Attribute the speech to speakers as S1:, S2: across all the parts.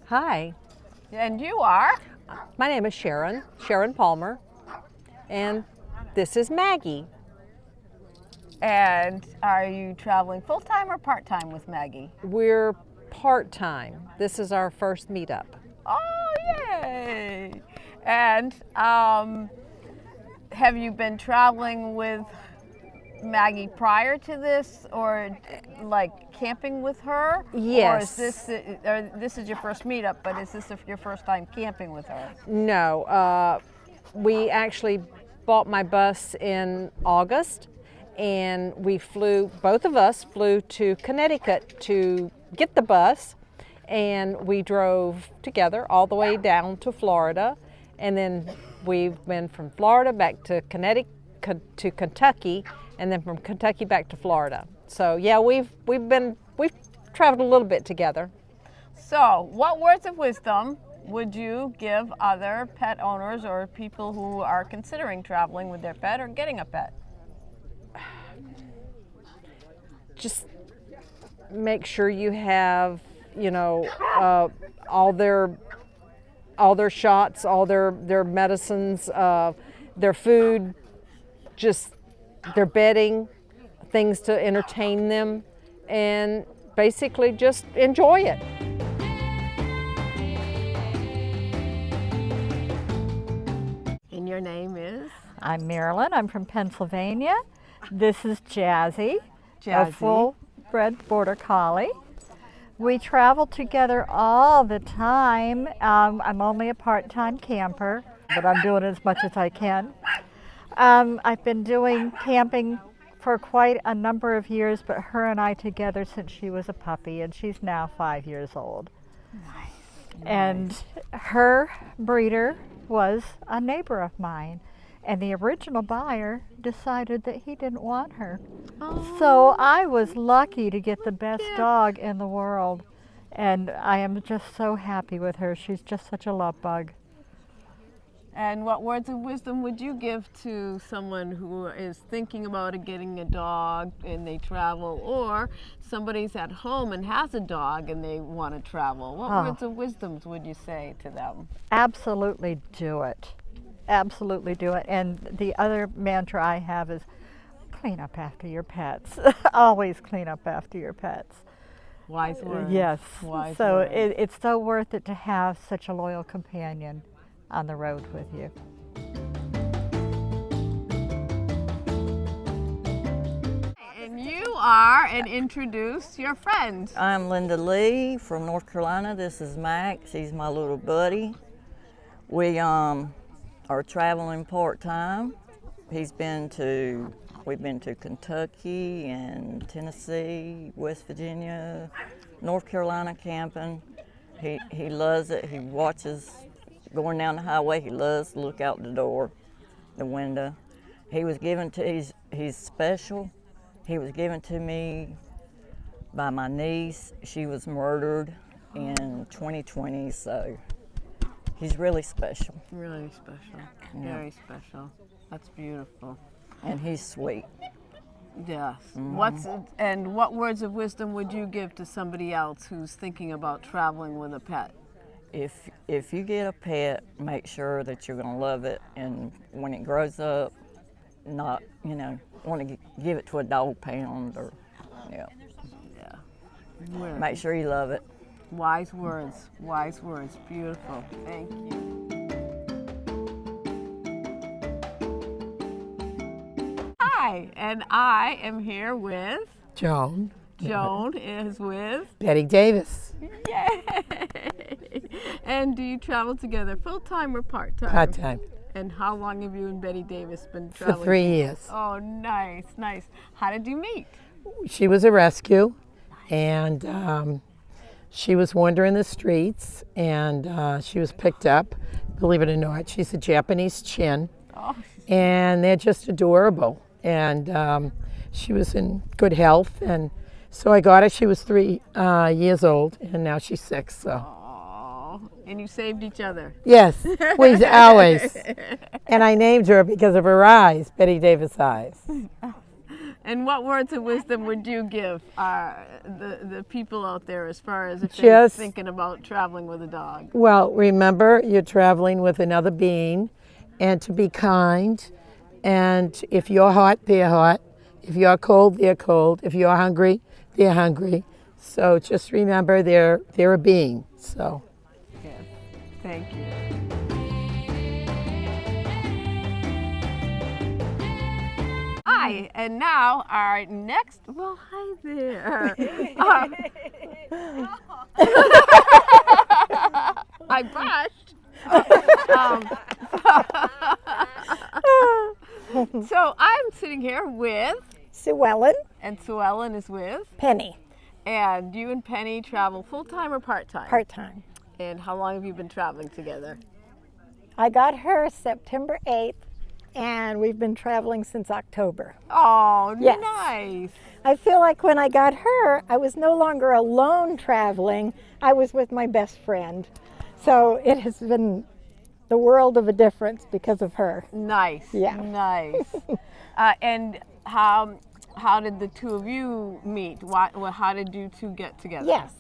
S1: Hi,
S2: And you are?
S1: my name is Sharon Palmer, and this is Maggie.
S2: And are you traveling full-time or part-time with Maggie?
S1: We're part-time. This is our first meetup.
S2: Oh, yay! And have you been traveling with Maggie prior to this, or like camping with her?
S1: Yes.
S2: Or this is your first meetup, but is this your first time camping with her?
S1: No, we actually bought my bus in August, and both of us flew to Connecticut to get the bus, and we drove together all the way down to Florida, and then we've been from Florida back to Connecticut to Kentucky, and then from Kentucky back to Florida. So yeah, we've traveled a little bit together.
S2: So, what words of wisdom would you give other pet owners or people who are considering traveling with their pet or getting a pet?
S1: Just make sure you have, all their shots, all their medicines, their food, just their bedding, things to entertain them, and basically just enjoy it.
S2: And your name is?
S3: I'm Marilyn. I'm from Pennsylvania. This is Jazzy, a
S2: Jazzy.
S3: full-bred border collie. We travel together all the time. I'm only a part-time camper, but I'm doing as much as I can. I've been doing camping for quite a number of years, but her and I together since she was a puppy, and she's now 5 years old.
S2: Nice.
S3: And her breeder was a neighbor of mine, and the original buyer decided that he didn't want her.
S2: Oh.
S3: So I was lucky to get the best dog in the world, and I am just so happy with her. She's just such a love bug.
S2: And what words of wisdom would you give to someone who is thinking about getting a dog and they travel, or somebody's at home and has a dog and they want to travel? What words of wisdom would you say to them?
S3: Absolutely do it. Absolutely do it. And the other mantra I have is clean up after your pets. Always clean up after your pets.
S2: Wise words.
S3: Yes.
S2: Wise
S3: So
S2: words.
S3: it's so worth it to have such a loyal companion on the road with you.
S2: And you are, and introduce your friend.
S4: I'm Linda Lee from North Carolina. This is Mac. She's my little buddy. We are traveling part-time. We've been to Kentucky and Tennessee, West Virginia, North Carolina camping. He loves it. He watches going down the highway. He loves to look out the window. He was given to, he's special. He was given to me by my niece. She was murdered in 2020, so he's really special.
S2: Really special. Very special. That's beautiful.
S4: And he's sweet.
S2: Yes. What words of wisdom would you give to somebody else who's thinking about traveling with a pet?
S4: If you get a pet, make sure that you're going to love it, and when it grows up, not, want to give it to a dog pound or, make sure you love it.
S2: Wise words. Wise words. Beautiful. Thank you. Hi, and I am here with
S5: Joan.
S2: Joan is with
S5: Betty Davis.
S2: Yay! And do you travel together full-time or part-time?
S5: Part-time.
S2: And how long have you and Betty Davis been
S5: For
S2: traveling?
S5: 3 years.
S2: Oh, nice, nice. How did you meet?
S5: She was a rescue, and she was wandering the streets, and she was picked up. Believe it or not, she's a Japanese chin, and they're just adorable. And she was in good health, and so I got her. She was 3 years old, and now she's 6. So.
S2: Oh, and you saved each other.
S5: Yes, we always. And I named her because of her eyes, Betty Davis eyes.
S2: And what words of wisdom would you give the people out there as far as if they're
S5: Just-
S2: thinking about traveling with a dog?
S5: Well, remember, you're traveling with another being, and to be kind. And if you're hot, they're hot. If you're cold, they're cold. If you're hungry, they're hungry. So just remember, they're a being. So.
S2: Yes. Thank you. Hi, and now our next. Well, hi there. I brushed. So I'm sitting here with,
S6: Suellen
S2: and Suellen is with,
S6: Penny,
S2: and you and Penny travel full-time or part-time?
S6: part-time.
S2: And how long have you been traveling together?
S6: I got her September 8th, and we've been traveling since October.
S2: Oh,
S6: Yes.
S2: nice.
S6: I feel like when I got her, I was no longer alone traveling. I was with my best friend. So it has been the world of a difference because of her.
S2: Nice.
S6: Yeah.
S2: Nice. And how did the two of you meet? How did you two get together?
S6: Yes,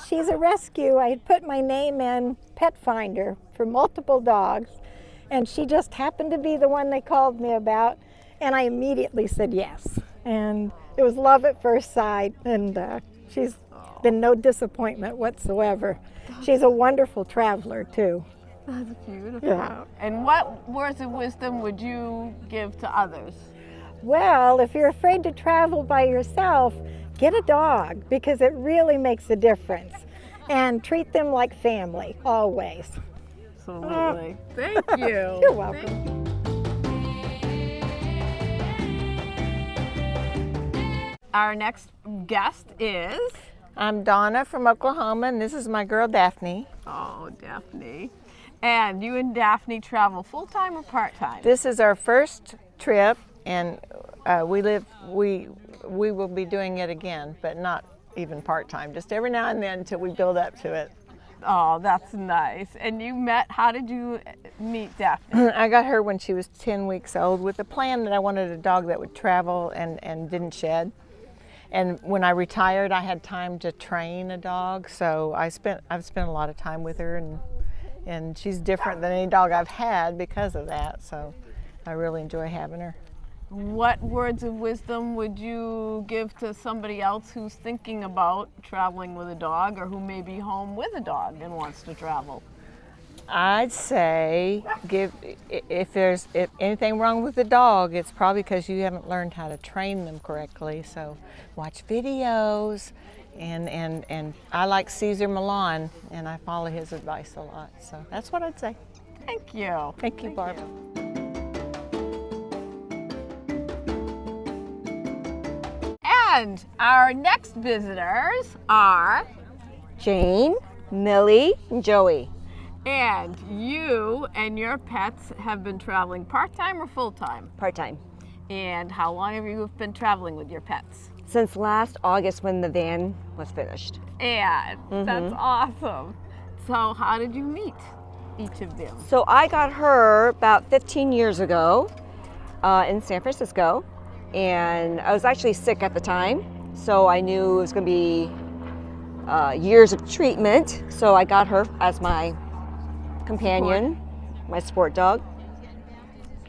S6: she's a rescue. I had put my name in Pet Finder for multiple dogs, and she just happened to be the one they called me about, and I immediately said yes. And it was love at first sight, and she's been no disappointment whatsoever. She's a wonderful traveler, too.
S2: That's beautiful.
S6: Yeah.
S2: And what words of wisdom would you give to others?
S6: Well, if you're afraid to travel by yourself, get a dog, because it really makes a difference. And treat them like family, always.
S2: Absolutely. Thank you.
S6: You're welcome.
S2: Our next guest is,
S7: I'm Donna from Oklahoma, and this is my girl Daphne.
S2: oh, Daphne. And you and Daphne travel full-time or part-time?
S7: This is our first trip, and we will be doing it again, but not even part-time, just every now and then until we build up to it.
S2: Oh, that's nice. And how did you meet Daphne?
S7: I got her when she was 10 weeks old with the plan that I wanted a dog that would travel and didn't shed. And when I retired, I had time to train a dog, so I've spent a lot of time with her, and she's different than any dog I've had because of that, so I really enjoy having her.
S2: What words of wisdom would you give to somebody else who's thinking about traveling with a dog, or who may be home with a dog and wants to travel?
S7: I'd say if there's anything wrong with the dog, it's probably because you haven't learned how to train them correctly. So watch videos, and I like Cesar Millan, and I follow his advice a lot. So that's what I'd say.
S2: Thank you.
S7: Thank you, Barb.
S2: And our next visitors are,
S8: Jane, Millie, and Joey.
S2: and you and your pets have been traveling part-time or full-time?
S8: Part-time.
S2: And how long have you been traveling with your pets?
S8: Since last August when the van was finished.
S2: And that's awesome. So how did you meet each of them?
S8: So I got her about 15 years ago in San Francisco, and I was actually sick at the time, so I knew it was going to be years of treatment, so I got her as my companion, my sport dog.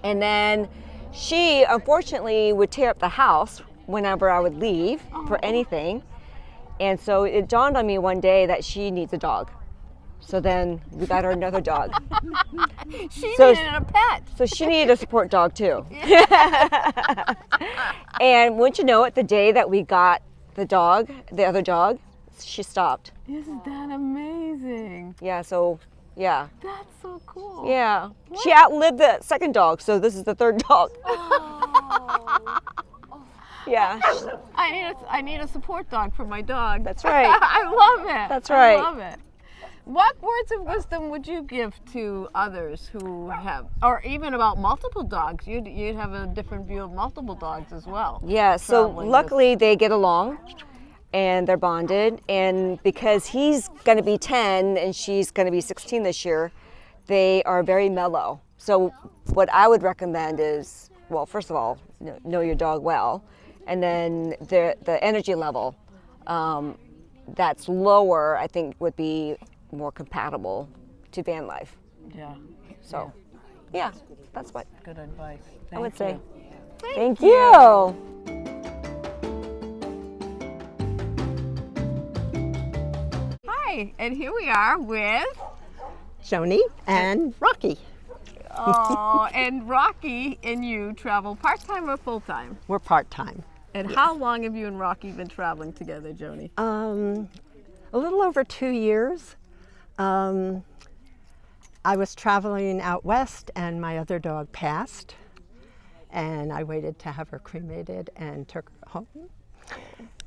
S8: And then she unfortunately would tear up the house whenever I would leave for anything, and so it dawned on me one day that she needs a dog. So then we got her another dog.
S2: She needed a pet.
S8: So she needed a support dog too. And wouldn't you know it, the day that we got the other dog, she stopped.
S2: Isn't that amazing?
S8: Yeah, so yeah.
S2: That's so cool.
S8: Yeah. She outlived the second dog, so this is the third dog. Yeah.
S2: I need a support dog for my dog.
S8: That's right.
S2: I love it.
S8: That's right.
S2: I love it. What words of wisdom would you give to others who have, or even about multiple dogs? You'd have a different view of multiple dogs as well.
S8: Yeah, so
S2: Traveling with-
S8: luckily they get along and they're bonded, and because he's going to be 10 and she's going to be 16 this year, they are very mellow. So what I would recommend is, well, first of all, know your dog well, and then the energy level that's lower, I think, would be more compatible to van life.
S2: Yeah.
S8: So, yeah, that's what
S2: Good advice.
S8: I would say.
S2: Thank
S8: Thank you.
S2: Hi, and here we are with
S9: Joanie and Rocky.
S2: and Rocky and you travel part-time or full-time?
S9: We're part-time.
S2: And how long have you and Rocky been traveling together, Joanie?
S9: A little over 2 years. I was traveling out west and my other dog passed, and I waited to have her cremated and took her home.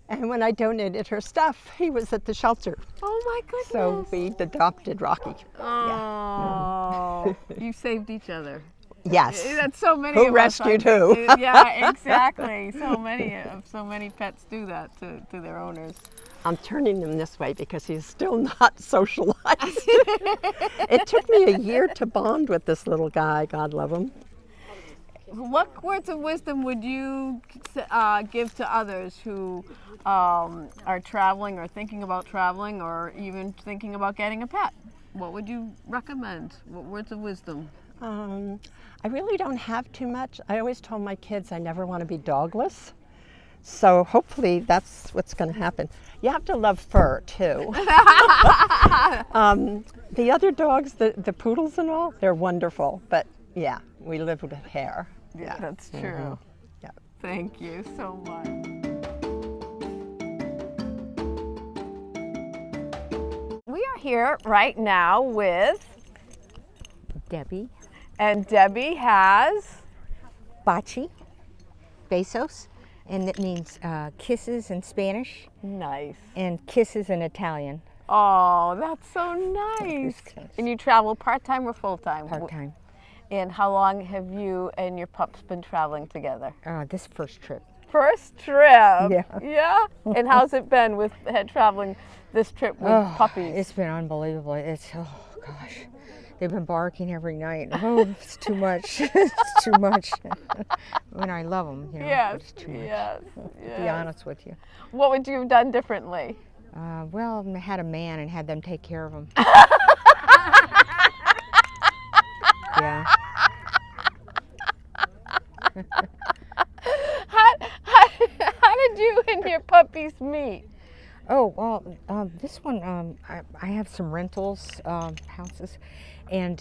S9: And when I donated her stuff, he was at the shelter.
S2: Oh my goodness.
S9: So we adopted Rocky.
S2: Oh, you saved each other.
S9: Yes.
S2: That's so many
S9: Who
S2: of
S9: rescued
S2: us.
S9: who?
S2: Yeah, exactly. So many pets do that to their owners.
S9: I'm turning him this way because he's still not socialized. It took me a year to bond with this little guy, God love him.
S2: What words of wisdom would you give to others who are traveling or thinking about traveling or even thinking about getting a pet? What would you recommend? What words of wisdom?
S9: I really don't have too much. I always told my kids I never want to be dogless. So hopefully that's what's going to happen. You have to love fur too. The other dogs, the poodles and all, they're wonderful. But yeah, we live with hair.
S2: Yeah, that's true.
S9: Yeah.
S2: Thank you so much. We are here right now with
S10: Debbie,
S2: and Debbie has
S10: Bachi, besos, and it means kisses in Spanish
S2: nice.
S10: and kisses in Italian.
S2: Oh, that's so nice. And you travel part-time or full-time?
S10: Part-time.
S2: And how long have you and your pups been traveling together?
S10: This first trip.
S2: First trip?
S10: Yeah.
S2: Yeah? And how's it been with traveling this trip with puppies?
S10: It's been unbelievable. Oh gosh, they've been barking every night. Oh, it's too much. It's too much. When I love them, you know,
S2: Yes,
S10: but it's too much.
S2: yes,
S10: To be honest with you.
S2: What would you have done differently?
S10: Well, I had a man and had them take care of them. Yeah.
S2: How did you and your puppies meet?
S10: Oh, well, this one, I have some rentals, houses, and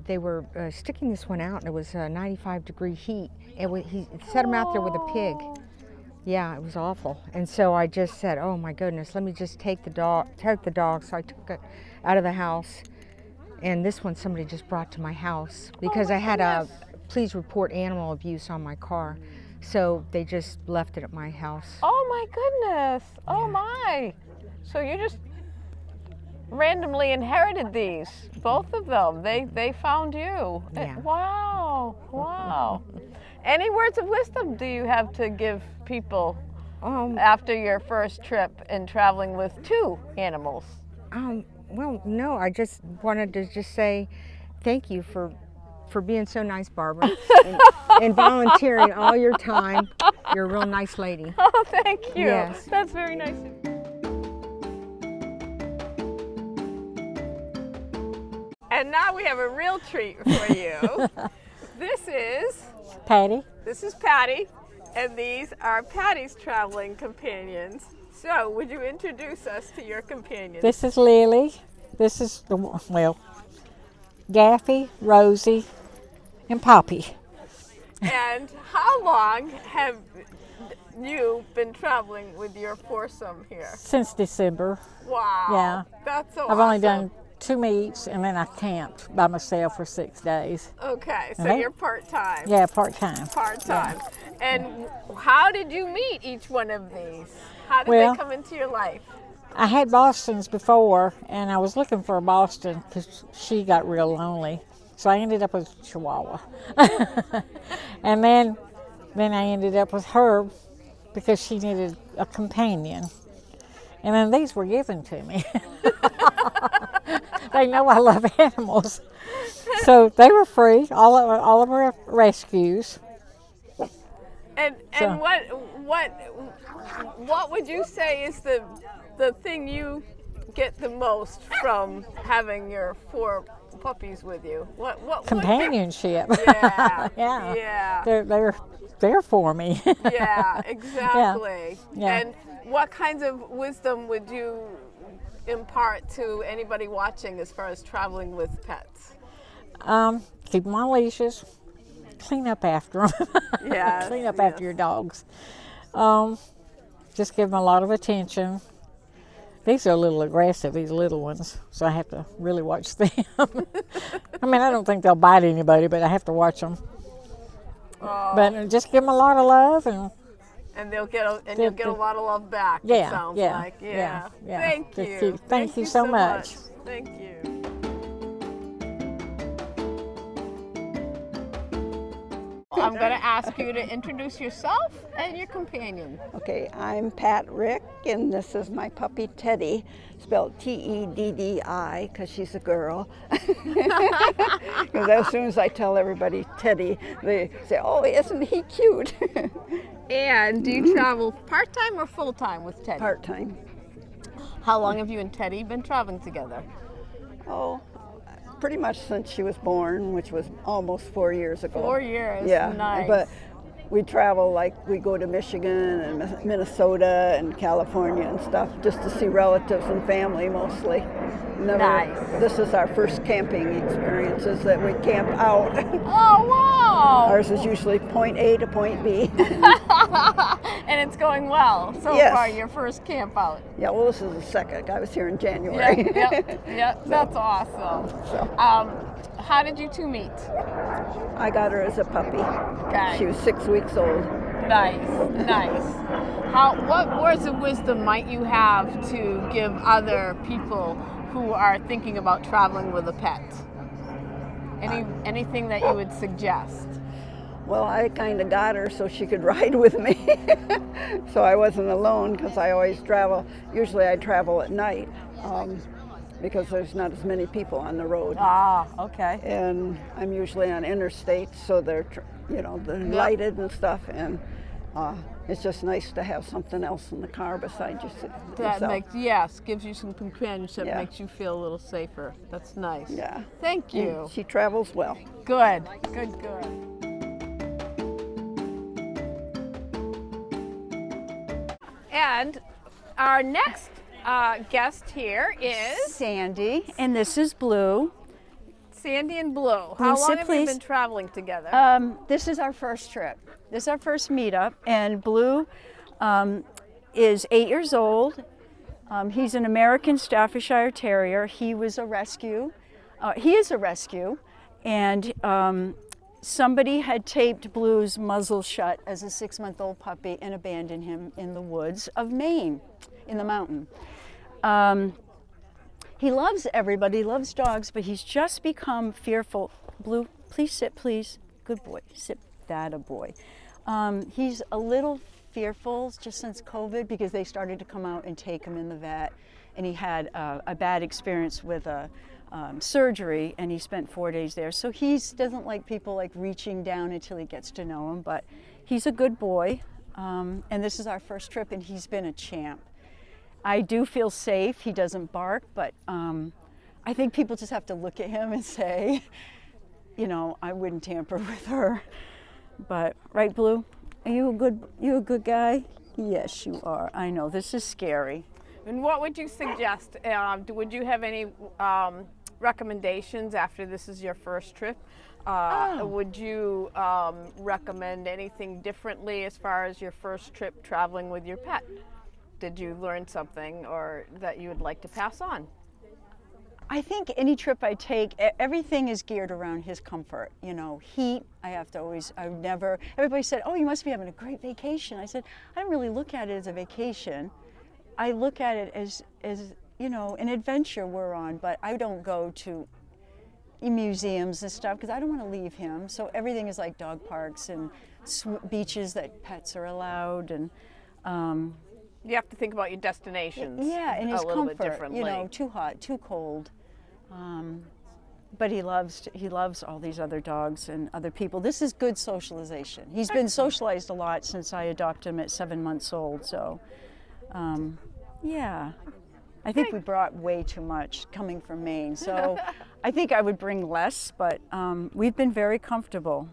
S10: they were sticking this one out, and it was 95-degree heat. He set him out there with a pig. Yeah, it was awful. And so I just said, oh my goodness, let me just take the dog. So I took it out of the house. And this one somebody just brought to my house because I had a please report animal abuse on my car. So they just left it at my house.
S2: Oh my goodness. Oh my. So you just randomly inherited these, both of them. They found you.
S10: Yeah.
S2: Wow. Wow. Any words of wisdom do you have to give people after your first trip and traveling with two animals?
S10: Well, no, I just wanted to just say thank you for being so nice, Barbara, and volunteering all your time. You're a real nice lady.
S2: Oh, thank you.
S10: Yes.
S2: That's very nice. And now we have a real treat for you. This is
S11: Patty.
S2: This is Patty, and these are Patty's traveling companions. So, would you introduce us to your companions?
S11: This is Lily. This is Daffy, Rosie, and Poppy.
S2: And how long have you been traveling with your foursome here?
S11: Since December.
S2: Wow.
S11: Yeah.
S2: That's so
S11: I've only
S2: awesome.
S11: done 2 meets, and then I camped by myself for 6 days.
S2: Okay, so
S11: Uh-huh.
S2: you're part-time.
S11: Yeah, part-time.
S2: Part-time. And how did you meet each one of these? How did
S11: Well,
S2: they come into your life?
S11: I had Bostons before, and I was looking for a Boston because she got real lonely. So I ended up with Chihuahua. And then I ended up with Herb because she needed a companion. And then these were given to me. They know I love animals. So they were free. All of them were rescues.
S2: And what would you say is the thing you get the most from having your 4 puppies with you? What
S11: Companionship.
S2: Yeah.
S11: Yeah.
S2: Yeah.
S11: They're for me.
S2: Yeah, exactly.
S11: Yeah.
S2: And what kinds of wisdom would you impart to anybody watching as far as traveling with pets?
S11: Keep them on leashes. Clean up after them.
S2: Yes,
S11: Clean up after your dogs. Just give them a lot of attention. These are a little aggressive, these little ones, so I have to really watch them. I mean, I don't think they'll bite anybody, but I have to watch them. But just give them a lot of love, and
S2: you'll get a lot of love back.
S11: Yeah,
S2: it sounds
S11: yeah,
S2: like.
S11: yeah.
S2: Thank
S11: Just
S2: you.
S11: thank you so much.
S2: Thank you. I'm going to ask you to introduce yourself and your companion.
S12: Okay, I'm Pat Rick, and this is my puppy Teddy, spelled T-E-D-D-I, because she's a girl. Because as soon as I tell everybody Teddy, they say, oh, isn't he cute?
S2: And do you travel part-time or full-time with Teddy?
S12: Part-time.
S2: How long have you and Teddy been traveling together?
S12: Oh, pretty much since she was born, which was almost 4 years ago.
S2: 4 years,
S12: yeah,
S2: nice.
S12: But we travel, like we go to Michigan and Minnesota and California and stuff just to see relatives and family mostly.
S2: Nice.
S12: This is our first camping experiences that we camp out.
S2: Oh, wow!
S12: Ours is usually point A to point B.
S2: And it's going well so
S12: Yes.
S2: far, your first camp out.
S12: Yeah, well, this is the second. I was here in January.
S2: Yep, that's awesome. How did you two meet?
S12: I got her as a puppy.
S2: Okay.
S12: She was 6 weeks old.
S2: Nice. What words of wisdom might you have to give other people who are thinking about traveling with a pet? Anything that you would suggest?
S12: Well, I kind of got her so she could ride with me. So I wasn't alone, because I always travel. Usually I travel at night because there's not as many people on the road.
S2: Ah, okay.
S12: And I'm usually on interstates, so they're lighted and stuff. And it's just nice to have something else in the car beside you.
S2: That gives you some companionship,
S12: Yeah.
S2: makes you feel a little safer. That's nice.
S12: Yeah.
S2: Thank you.
S12: And she travels well.
S2: Good. And our next guest here is
S13: Sandy, and this is Blue.
S2: Sandy and Blue. How long have you been traveling together?
S13: This is our first trip. This is our first meetup, and Blue is 8 years old. He's an American Staffordshire Terrier. He was a rescue. He is a rescue, and somebody had taped Blue's muzzle shut as a 6-month-old puppy and abandoned him in the woods of Maine, in the mountain. He loves everybody, loves dogs, but he's just become fearful. Blue, please sit, please. Good boy, sit, that a boy. He's a little fearful just since COVID, because they started to come out and take him in the vet, and he had a bad experience with a surgery, and he spent 4 days there. So he doesn't like people like reaching down until he gets to know him, but he's a good boy. And this is our first trip, and he's been a champ. I do feel safe. He doesn't bark, but I think people just have to look at him and say, I wouldn't tamper with her. But right, Blue? Are you a good guy? Yes, you are. I know this is scary.
S2: And what would you suggest? Would you have any recommendations after this is your first trip? Would you recommend anything differently as far as your first trip traveling with your pet? Did you learn something or that you would like to pass on?
S13: I think any trip I take, everything is geared around his comfort. Heat, everybody said, oh, you must be having a great vacation. I said, I don't really look at it as a vacation. I look at it as an adventure we're on, but I don't go to museums and stuff because I don't want to leave him. So everything is like dog parks and beaches that pets are allowed, and
S2: you have to think about your destinations.
S13: Yeah, and his
S2: a little
S13: comfort.
S2: bit differently.
S13: Too hot, too cold. but he loves all these other dogs and other people. This is good socialization. He's been socialized a lot since I adopted him at 7 months old. So, yeah, I think we brought way too much coming from Maine. So I think I would bring less, but we've been very comfortable,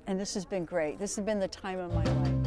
S13: and this has been great. This has been the time of my life.